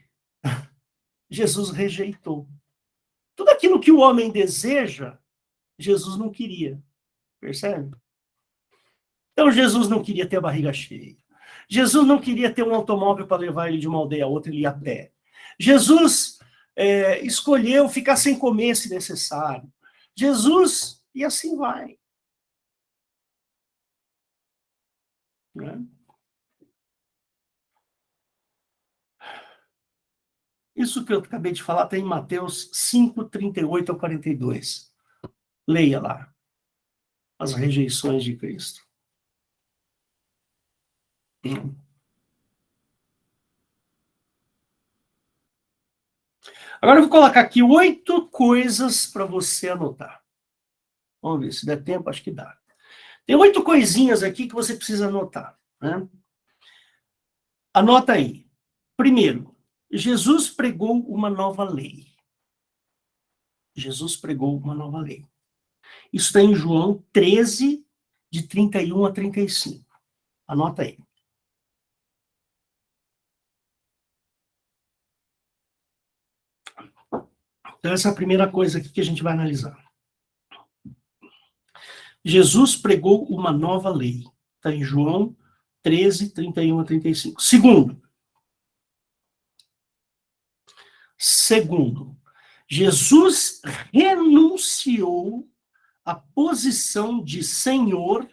Jesus rejeitou. Tudo aquilo que o homem deseja, Jesus não queria. Percebe? Então, Jesus não queria ter a barriga cheia. Jesus não queria ter um automóvel para levar ele de uma aldeia a outra, ele ia a pé. Jesus escolheu ficar sem comer se necessário. Jesus, e assim vai. Né? Isso que eu acabei de falar está em Mateus 5, 38 a 42. Leia lá. As rejeições de Cristo. Agora eu vou colocar aqui 8 coisas para você anotar. Vamos ver, se der tempo, acho que dá. Tem 8 coisinhas aqui que você precisa anotar. Né? Anota aí. Primeiro, Jesus pregou uma nova lei. Jesus pregou uma nova lei. Isso está em João 13, de 31 a 35. Anota aí. Então, essa é a primeira coisa aqui que a gente vai analisar. Jesus pregou uma nova lei. Está em João 13, 31 a 35. Segundo, Jesus renunciou à posição de Senhor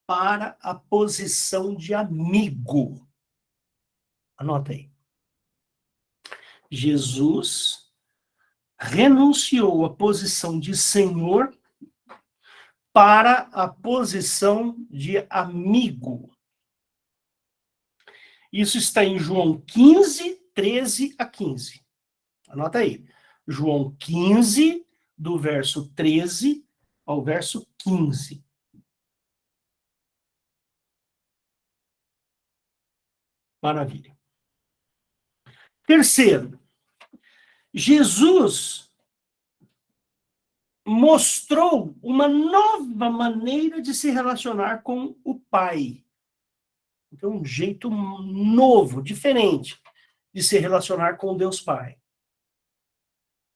para a posição de amigo. Anota aí. Jesus renunciou à posição de Senhor para a posição de amigo. Isso está em João 15, 13 a 15. Anota aí. João 15, do verso 13 ao verso 15. Maravilha. Terceiro, Jesus mostrou uma nova maneira de se relacionar com o Pai. Então, um jeito novo, diferente de se relacionar com Deus Pai.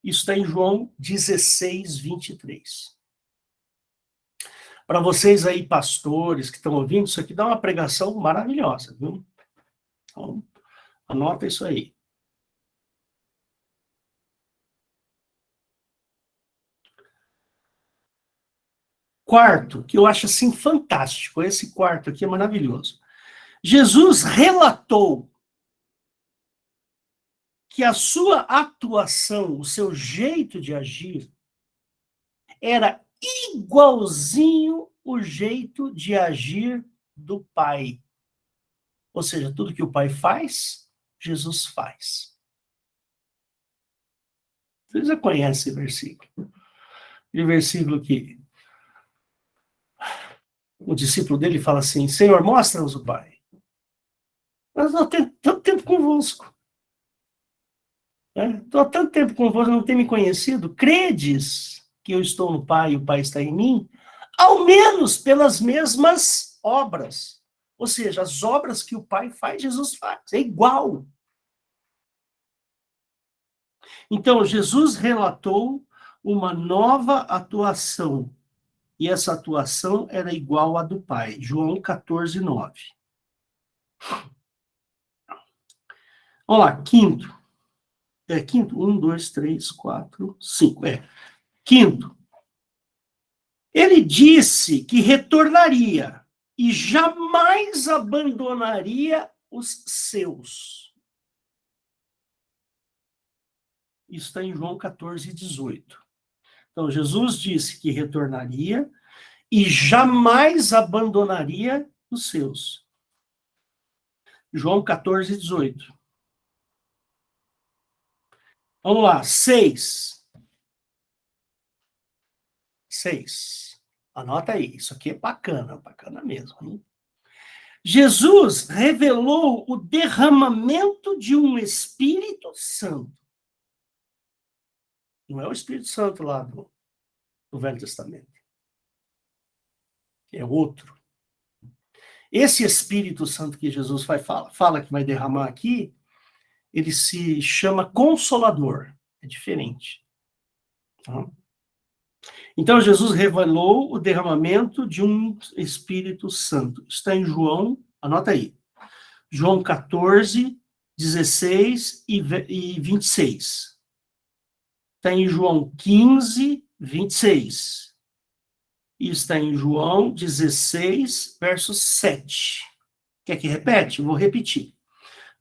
Isso está em João 16, 23. Para vocês aí, pastores que estão ouvindo, isso aqui dá uma pregação maravilhosa, viu? Então, anota isso aí. Quarto, que eu acho assim fantástico, esse quarto aqui é maravilhoso. Jesus relatou que a sua atuação, o seu jeito de agir, era igualzinho o jeito de agir do Pai. Ou seja, tudo que o Pai faz, Jesus faz. Você já conhece esse versículo. E o versículo que o discípulo dele fala assim, Senhor, mostra-nos o Pai. Mas estou tanto tempo convosco. Estou há tanto tempo convosco, não tem me conhecido. Credes que eu estou no Pai e o Pai está em mim? Ao menos pelas mesmas obras. Ou seja, as obras que o Pai faz, Jesus faz. É igual. Então, Jesus relatou uma nova atuação. E essa atuação era igual à do Pai. João 14, 9. Vamos lá, quinto. Quinto, 1, 2, 3, 4, 5. Quinto. Ele disse que retornaria e jamais abandonaria os seus. Isso está em João 14, 18. Então, Jesus disse que retornaria e jamais abandonaria os seus. João 14, 18. Vamos lá, 6. 6. Anota aí, isso aqui é bacana mesmo. Hein? Jesus revelou o derramamento de um Espírito Santo. Não é o Espírito Santo lá do Velho Testamento. É outro. Esse Espírito Santo que Jesus fala que vai derramar aqui, ele se chama Consolador. É diferente. Tá? Então, Jesus revelou o derramamento de um Espírito Santo. Está em João, anota aí. João 14, 16 e 26. Está em João 15, 26. E está em João 16, verso 7. Quer que repete? Vou repetir.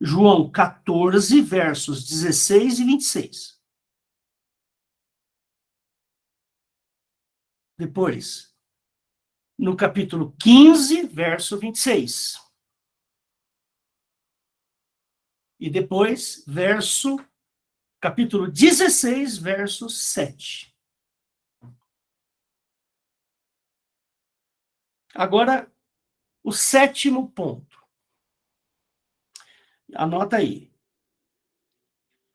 João 14, versos 16 e 26. Depois, no capítulo 15, verso 26. E depois, capítulo 16, verso 7. Agora, o sétimo ponto. Anota aí.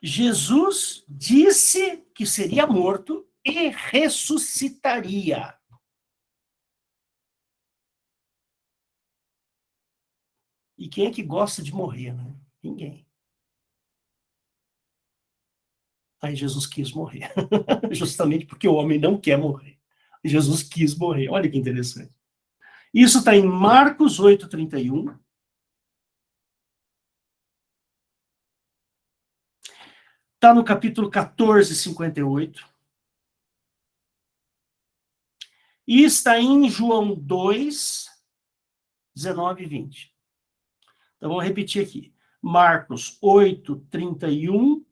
Jesus disse que seria morto e ressuscitaria. E quem é que gosta de morrer, né? Ninguém. Aí Jesus quis morrer. Justamente porque o homem não quer morrer. Jesus quis morrer. Olha que interessante. Isso está em Marcos 8:31. Está no capítulo 14, 58. E está em João 2, 19 e 20. Então, vamos repetir aqui. Marcos 8:31.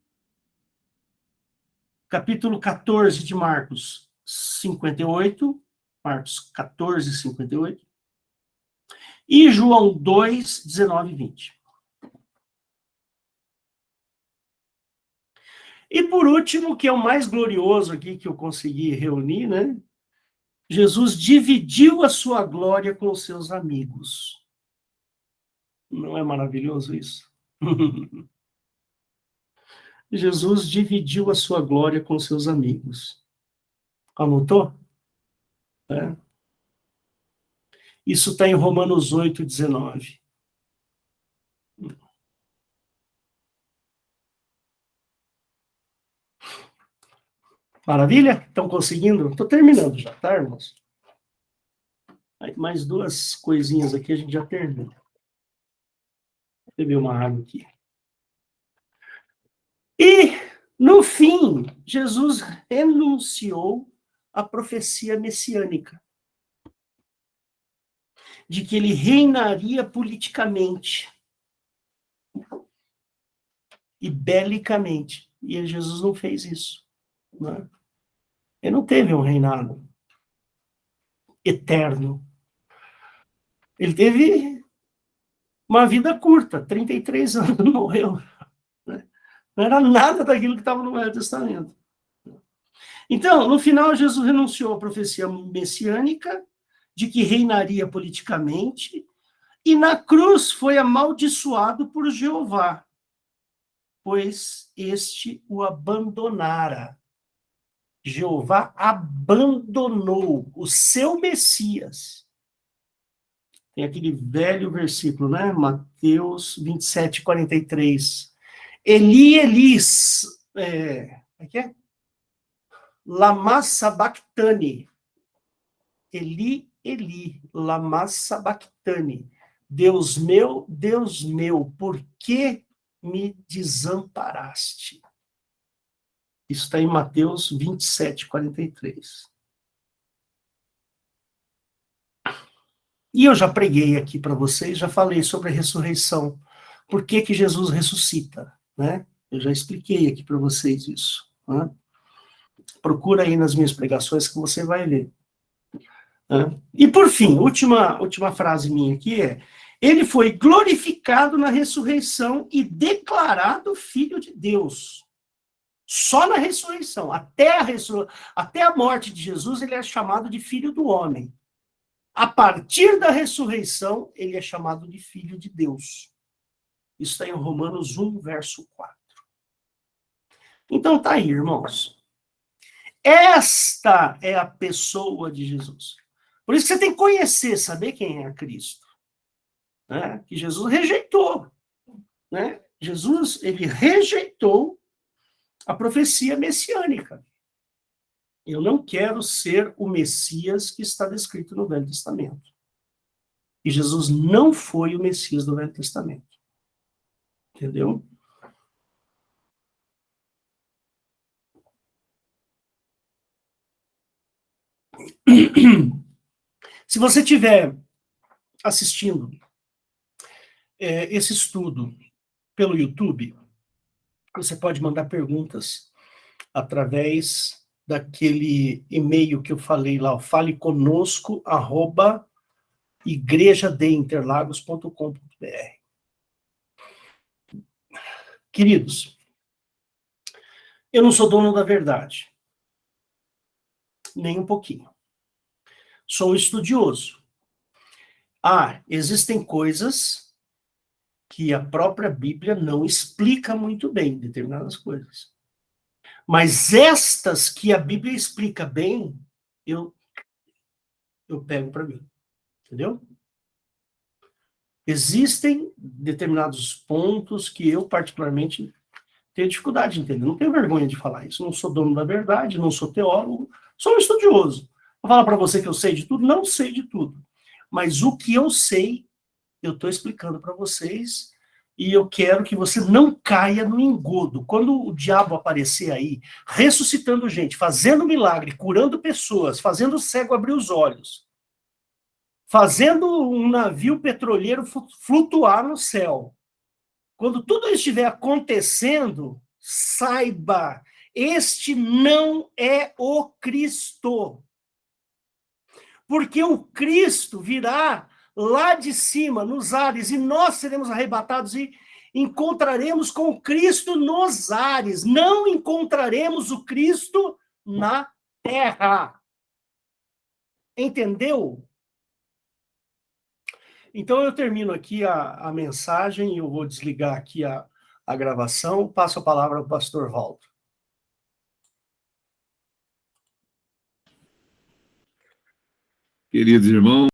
Capítulo 14 de Marcos 58. Marcos 14, 58. E João 2, 19 e 20. E por último, que é o mais glorioso aqui que eu consegui reunir, né? Jesus dividiu a sua glória com os seus amigos. Não é maravilhoso isso? Jesus dividiu a sua glória com os seus amigos. Anotou? É. Isso está em Romanos 8, 19. Maravilha? Estão conseguindo? Estou terminando já, tá, irmãos? Mais duas coisinhas aqui, a gente já termina. Vou beber uma água aqui. E, no fim, Jesus renunciou à profecia messiânica de que ele reinaria politicamente e belicamente. E Jesus não fez isso. Né? Ele não teve um reinado eterno. Ele teve uma vida curta, 33 anos, morreu. Né? Não era nada daquilo que estava no Velho Testamento. Então, no final, Jesus renunciou à profecia messiânica de que reinaria politicamente E na cruz foi amaldiçoado por Jeová, pois este o abandonara. Jeová abandonou o seu Messias. Tem aquele velho versículo, né? Mateus 27, 43. Eli, Elis, como é que é? Lama sabachthani. Eli, Eli, lama sabachthani. Deus meu, por que me desamparaste? Isso está em Mateus 27, 43. E eu já preguei aqui para vocês, já falei sobre a ressurreição. Por que que Jesus ressuscita, né? Eu já expliquei aqui para vocês isso. Né? Procura aí nas minhas pregações que você vai ler. Né? E por fim, última frase minha aqui é: ele foi glorificado na ressurreição e declarado filho de Deus. Só na ressurreição. Até a morte de Jesus, ele é chamado de filho do homem. A partir da ressurreição, ele é chamado de filho de Deus. Isso está em Romanos 1, verso 4. Então tá aí, irmãos. Esta é a pessoa de Jesus. Por isso que você tem que conhecer, saber quem é Cristo. Né? Que Jesus rejeitou. Né? Jesus, ele rejeitou a profecia messiânica. Eu não quero ser o Messias que está descrito no Velho Testamento. E Jesus não foi o Messias do Velho Testamento. Entendeu? Se você estiver assistindo esse estudo pelo YouTube, você pode mandar perguntas através daquele e-mail que eu falei lá, faleconosco@igrejadeinterlagos.com.br. Queridos, eu não sou dono da verdade. Nem um pouquinho. Sou um estudioso. Existem coisas que a própria Bíblia não explica muito bem, determinadas coisas. Mas estas que a Bíblia explica bem, eu pego para mim. Entendeu? Existem determinados pontos que eu, particularmente, tenho dificuldade de entender. Não tenho vergonha de falar isso. Não sou dono da verdade, não sou teólogo, sou um estudioso. Vou falar para você que eu sei de tudo? Não sei de tudo. Mas o que eu sei, eu estou explicando para vocês, e eu quero que você não caia no engodo. Quando o diabo aparecer aí, ressuscitando gente, fazendo milagre, curando pessoas, fazendo o cego abrir os olhos, fazendo um navio petroleiro flutuar no céu. Quando tudo isso estiver acontecendo, saiba, este não é o Cristo. Porque o Cristo virá lá de cima, nos ares, e nós seremos arrebatados e encontraremos com o Cristo nos ares. Não encontraremos o Cristo na terra. Entendeu? Então eu termino aqui a mensagem, eu vou desligar aqui a gravação, passo a palavra ao pastor Walter. Queridos irmãos,